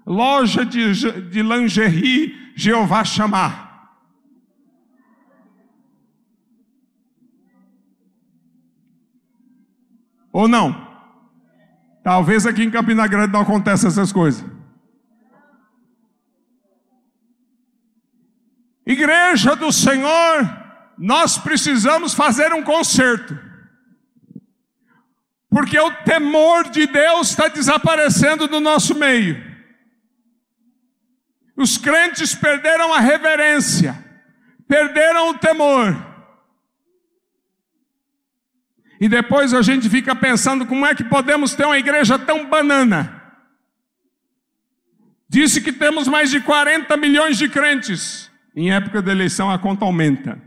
loja de lingerie Jeová Shammah, ou não? Talvez aqui em Campina Grande não aconteça essas coisas. Igreja do Senhor, nós precisamos fazer um conserto. Porque o temor de Deus está desaparecendo do nosso meio. Os crentes perderam a reverência, perderam o temor. E depois a gente fica pensando como é que podemos ter uma igreja tão banana. Disse que temos mais de 40 milhões de crentes. Em época de eleição a conta aumenta.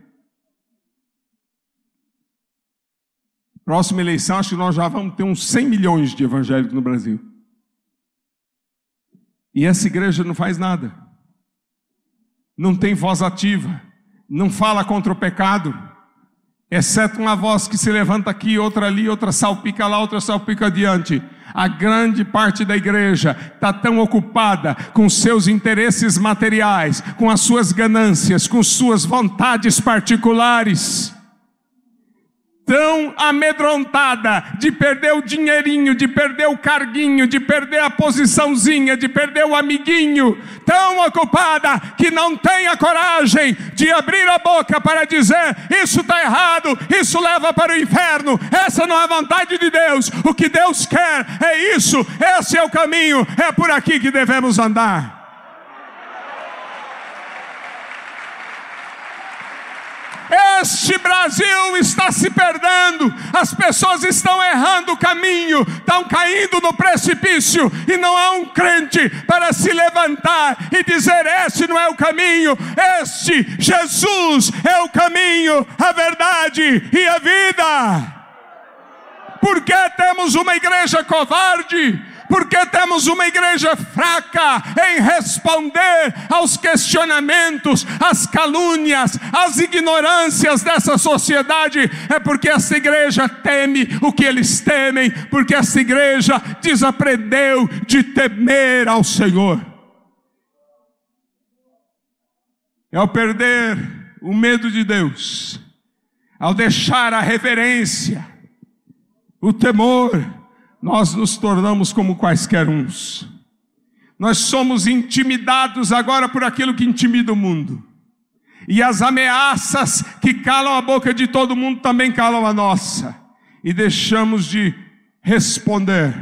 Próxima eleição, acho que nós já vamos ter uns 100 milhões de evangélicos no Brasil. E essa igreja não faz nada. Não tem voz ativa. Não fala contra o pecado. Exceto uma voz que se levanta aqui, outra ali, outra salpica lá, outra salpica adiante. A grande parte da igreja está tão ocupada com seus interesses materiais, com as suas ganâncias, com suas vontades particulares. Tão amedrontada de perder o dinheirinho, de perder o carguinho, de perder a posiçãozinha, de perder o amiguinho, tão ocupada que não tem a coragem de abrir a boca para dizer: isso está errado, isso leva para o inferno, essa não é a vontade de Deus, o que Deus quer é isso, esse é o caminho, é por aqui que devemos andar. Este Brasil está se perdendo, as pessoas estão errando o caminho, estão caindo no precipício, e não há um crente para se levantar e dizer: este não é o caminho, este Jesus é o caminho, a verdade e a vida. Por que temos uma igreja covarde? Porque temos uma igreja fraca em responder aos questionamentos, às calúnias, às ignorâncias dessa sociedade. É porque essa igreja teme o que eles temem, porque essa igreja desaprendeu de temer ao Senhor. É ao perder o medo de Deus, ao deixar a reverência, o temor, nós nos tornamos como quaisquer uns. Nós somos intimidados agora por aquilo que intimida o mundo. E as ameaças que calam a boca de todo mundo também calam a nossa. E deixamos de responder.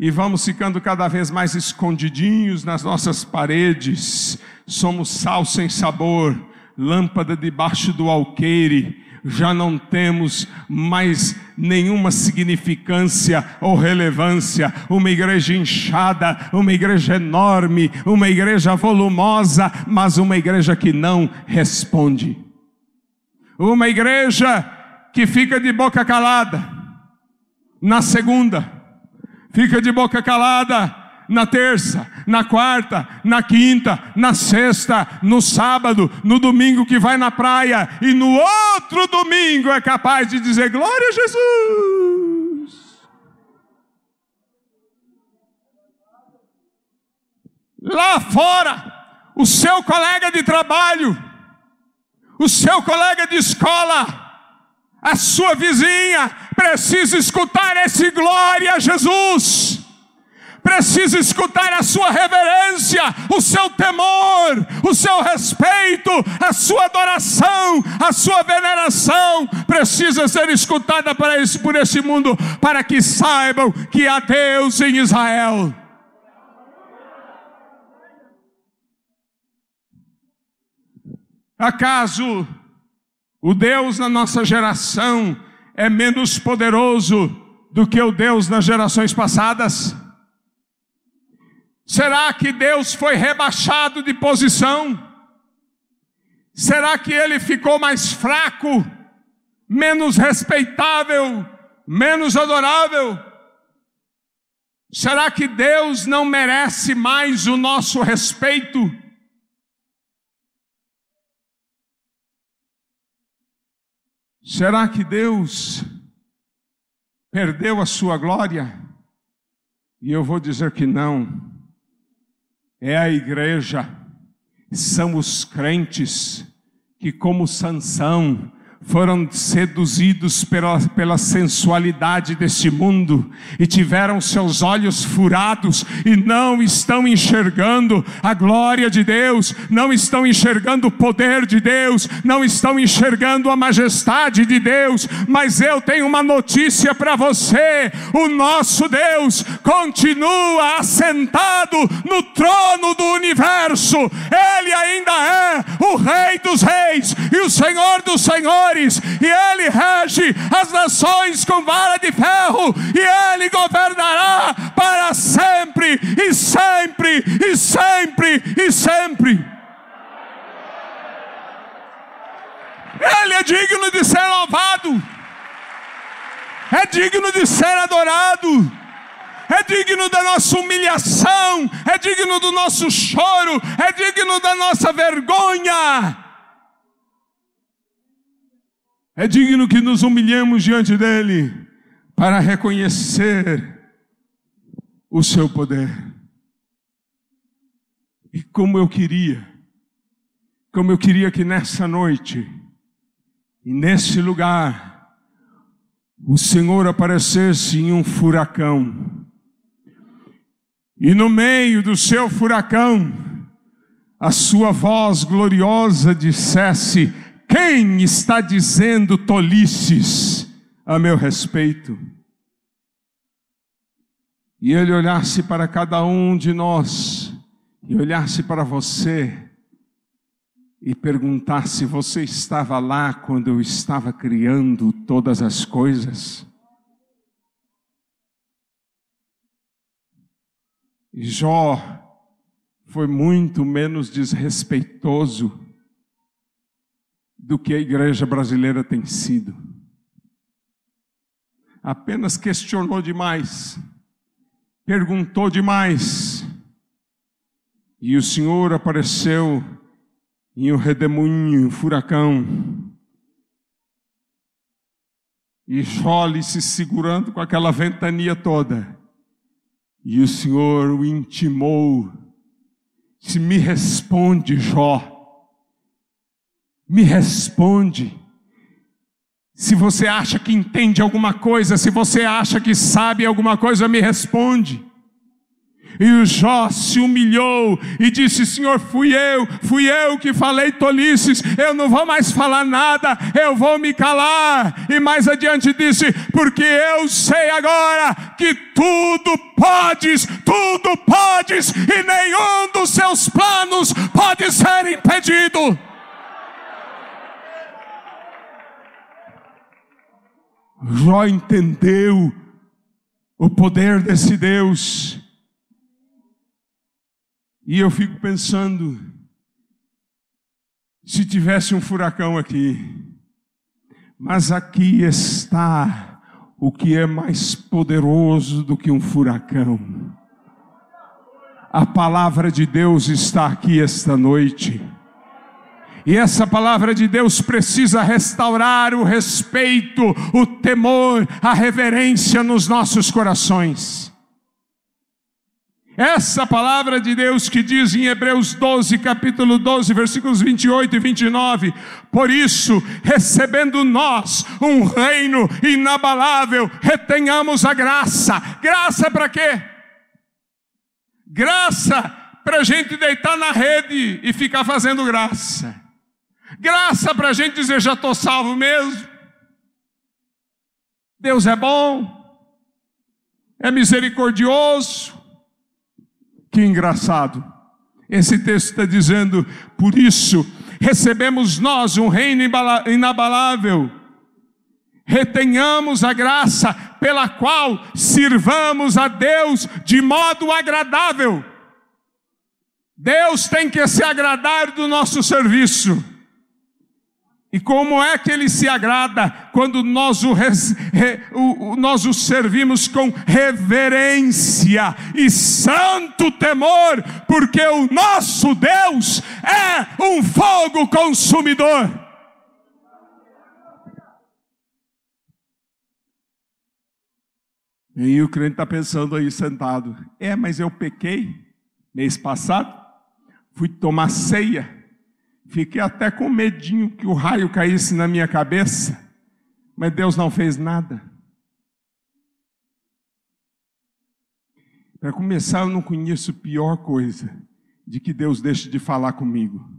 E vamos ficando cada vez mais escondidinhos nas nossas paredes. Somos sal sem sabor, lâmpada debaixo do alqueire. Já não temos mais nenhuma significância ou relevância. Uma igreja inchada, uma igreja enorme, uma igreja volumosa, mas uma igreja que não responde. Uma igreja que fica de boca calada na segunda, fica de boca calada na terça, na quarta, na quinta, na sexta, no sábado, no domingo que vai na praia, e no outro domingo é capaz de dizer: glória a Jesus. Lá fora, o seu colega de trabalho, o seu colega de escola, a sua vizinha precisa escutar esse glória a Jesus. Precisa escutar a sua reverência, o seu temor, o seu respeito, a sua adoração, a sua veneração. Precisa ser escutada por esse mundo, para que saibam que há Deus em Israel. Acaso o Deus na nossa geração é menos poderoso do que o Deus nas gerações passadas? Será que Deus foi rebaixado de posição? Será que Ele ficou mais fraco, menos respeitável, menos adorável? Será que Deus não merece mais o nosso respeito? Será que Deus perdeu a sua glória? E eu vou dizer que não. É a igreja, são os crentes que, como Sansão, foram seduzidos pela sensualidade deste mundo e tiveram seus olhos furados e não estão enxergando a glória de Deus, não estão enxergando o poder de Deus, não estão enxergando a majestade de Deus. Mas eu tenho uma notícia para você: o nosso Deus continua assentado no trono do universo. Ele ainda é o Rei dos Reis e o Senhor dos Senhores, e Ele rege as nações com vara de ferro, e Ele governará para sempre, e sempre, e sempre, e sempre. Ele é digno de ser louvado, é digno de ser adorado, é digno da nossa humilhação, é digno do nosso choro, é digno da nossa vergonha. É digno que nos humilhemos diante dele para reconhecer o seu poder. E como eu queria que nessa noite e nesse lugar o Senhor aparecesse em um furacão, e no meio do seu furacão a sua voz gloriosa dissesse: quem está dizendo tolices a meu respeito? E ele olhasse para cada um de nós, e olhasse para você, e perguntasse: você estava lá quando eu estava criando todas as coisas? E Jó foi muito menos desrespeitoso do que a igreja brasileira tem sido. Apenas questionou demais, perguntou demais, e o Senhor apareceu em um redemoinho, em um furacão, e Jó ali se segurando com aquela ventania toda, e o Senhor o intimou: se me responde, Jó, me responde. Se você acha que entende alguma coisa, se você acha que sabe alguma coisa, me responde. E o Jó se humilhou e disse: Senhor, fui eu que falei tolices, eu não vou mais falar nada, eu vou me calar. E mais adiante disse: porque eu sei agora que tudo podes, e nenhum dos seus planos pode ser impedido. Jó entendeu o poder desse Deus. E eu fico pensando, se tivesse um furacão aqui, mas aqui está o que é mais poderoso do que um furacão. A palavra de Deus está aqui esta noite. E essa palavra de Deus precisa restaurar o respeito, o temor, a reverência nos nossos corações. Essa palavra de Deus que diz em Hebreus 12, capítulo 12, versículos 28 e 29, por isso, recebendo nós um reino inabalável, retenhamos a graça. Graça para quê? Graça para a gente deitar na rede e ficar fazendo graça. Graça para a gente dizer: já estou salvo mesmo. Deus é bom, é misericordioso. Que engraçado, esse texto está dizendo: por isso recebemos nós um reino inabalável, retenhamos a graça pela qual sirvamos a Deus de modo agradável. Deus tem que se agradar do nosso serviço. E como é que Ele se agrada? Quando nós o servimos com reverência e santo temor, porque o nosso Deus é um fogo consumidor. E o crente está pensando aí sentado: mas eu pequei mês passado, fui tomar ceia, Fiquei até com medinho que o raio caísse na minha cabeça, mas Deus não fez nada. Para começar, eu não conheço pior coisa de que Deus deixe de falar comigo.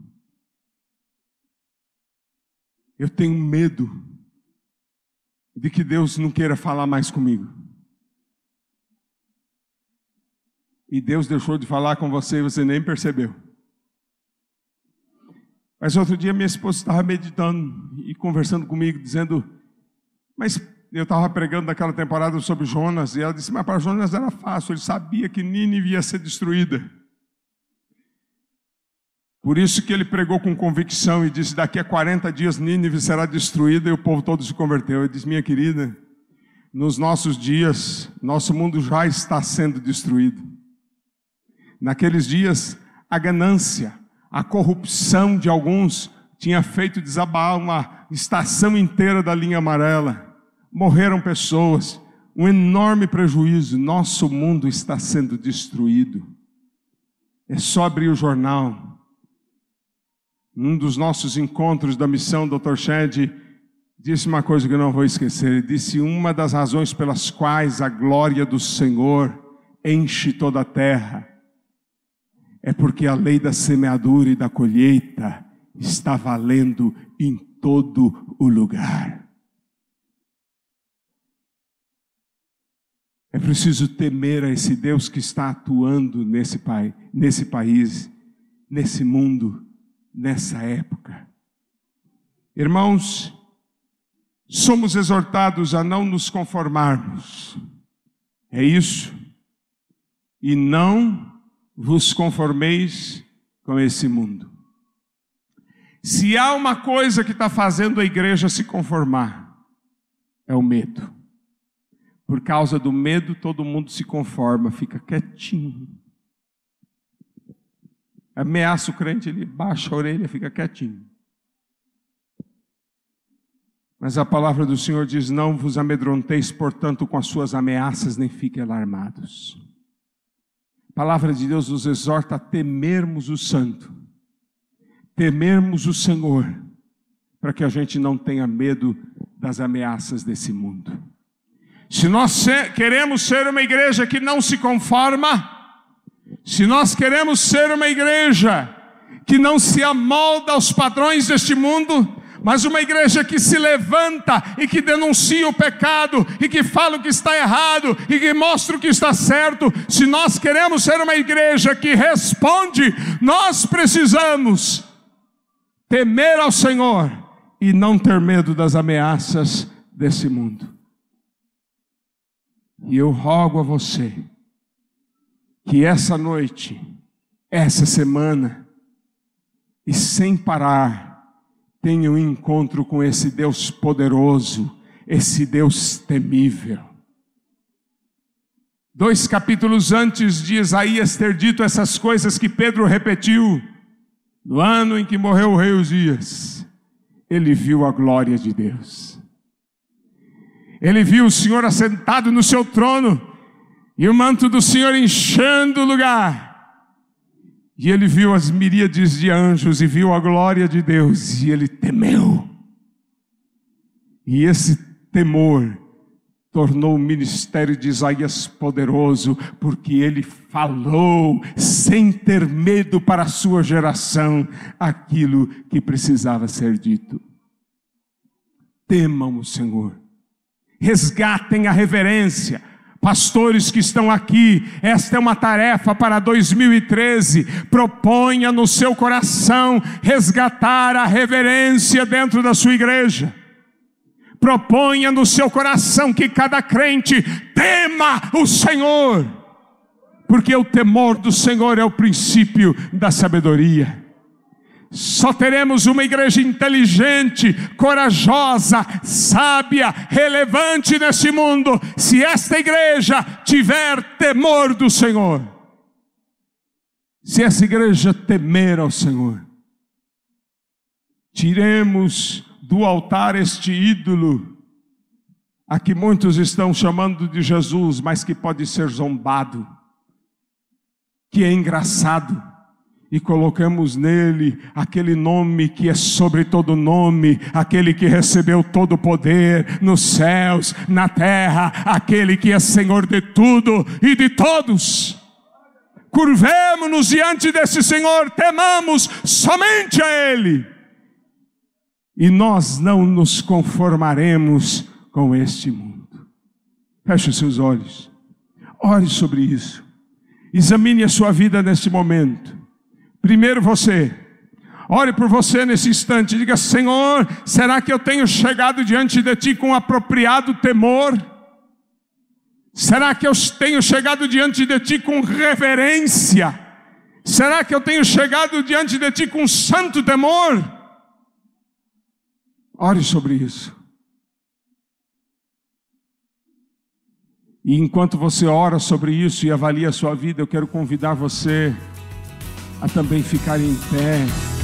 Eu tenho medo de que Deus não queira falar mais comigo. E Deus deixou de falar com você e você nem percebeu. Mas outro dia minha esposa estava meditando e conversando comigo, dizendo, mas eu estava pregando naquela temporada sobre Jonas, e ela disse, mas para Jonas era fácil, ele sabia que Nínive ia ser destruída. Por isso que ele pregou com convicção e disse, daqui a 40 dias Nínive será destruída, e o povo todo se converteu. Eu disse, minha querida, nos nossos dias, nosso mundo já está sendo destruído. Naqueles dias, a ganância, a corrupção de alguns tinha feito desabar uma estação inteira da linha amarela. Morreram pessoas, um enorme prejuízo. Nosso mundo está sendo destruído. É só abrir o jornal. Num dos nossos encontros da missão, Dr. Shed disse uma coisa que eu não vou esquecer. Ele disse, uma das razões pelas quais a glória do Senhor enche toda a terra é porque a lei da semeadura e da colheita está valendo em todo o lugar. É preciso temer a esse Deus que está atuando nesse país, nesse mundo, nessa época. Irmãos, somos exortados a não nos conformarmos. É isso. E não vos conformeis com esse mundo. Se há uma coisa que está fazendo a igreja se conformar, é o medo. Por causa do medo, todo mundo se conforma, fica quietinho. Ameaça o crente, ele baixa a orelha, fica quietinho. Mas a palavra do Senhor diz, não vos amedronteis, portanto, com as suas ameaças, nem fiquem alarmados. A palavra de Deus nos exorta a temermos o Santo, temermos o Senhor, para que a gente não tenha medo das ameaças desse mundo. Se nós queremos ser uma igreja que não se conforma, se nós queremos ser uma igreja que não se amolda aos padrões deste mundo, mas uma igreja que se levanta e que denuncia o pecado, e que fala o que está errado, e que mostra o que está certo, se nós queremos ser uma igreja que responde, nós precisamos temer ao Senhor e não ter medo das ameaças desse mundo. E eu rogo a você que essa noite, essa semana, e sem parar, tenha um encontro com esse Deus poderoso, esse Deus temível. 2 capítulos antes de Isaías ter dito essas coisas que Pedro repetiu, no ano em que morreu o rei Uzias, ele viu a glória de Deus. Ele viu o Senhor assentado no seu trono, e o manto do Senhor enchendo o lugar. E ele viu as miríades de anjos, e viu a glória de Deus, e ele temeu. E esse temor tornou o ministério de Isaías poderoso, porque ele falou, sem ter medo para a sua geração, aquilo que precisava ser dito. Temam o Senhor. Resgatem a reverência. Pastores que estão aqui, esta é uma tarefa para 2013. Proponha no seu coração resgatar a reverência dentro da sua igreja. Proponha no seu coração que cada crente tema o Senhor, porque o temor do Senhor é o princípio da sabedoria. Só teremos uma igreja inteligente, corajosa, sábia, relevante nesse mundo, se esta igreja tiver temor do Senhor. Se essa igreja temer ao Senhor. Tiremos do altar este ídolo, a que muitos estão chamando de Jesus, mas que pode ser zombado, que é engraçado, e colocamos nele aquele nome que é sobre todo nome, aquele que recebeu todo o poder nos céus, na terra, aquele que é Senhor de tudo e de todos. Curvemo-nos diante desse Senhor, temamos somente a Ele, e nós não nos conformaremos com este mundo. Feche os seus olhos, ore sobre isso, examine a sua vida neste momento. Primeiro você, ore por você nesse instante, diga: Senhor, será que eu tenho chegado diante de Ti com apropriado temor? Será que eu tenho chegado diante de Ti com reverência? Será que eu tenho chegado diante de Ti com santo temor? Ore sobre isso. E enquanto você ora sobre isso e avalia a sua vida, eu quero convidar você a também ficar em pé.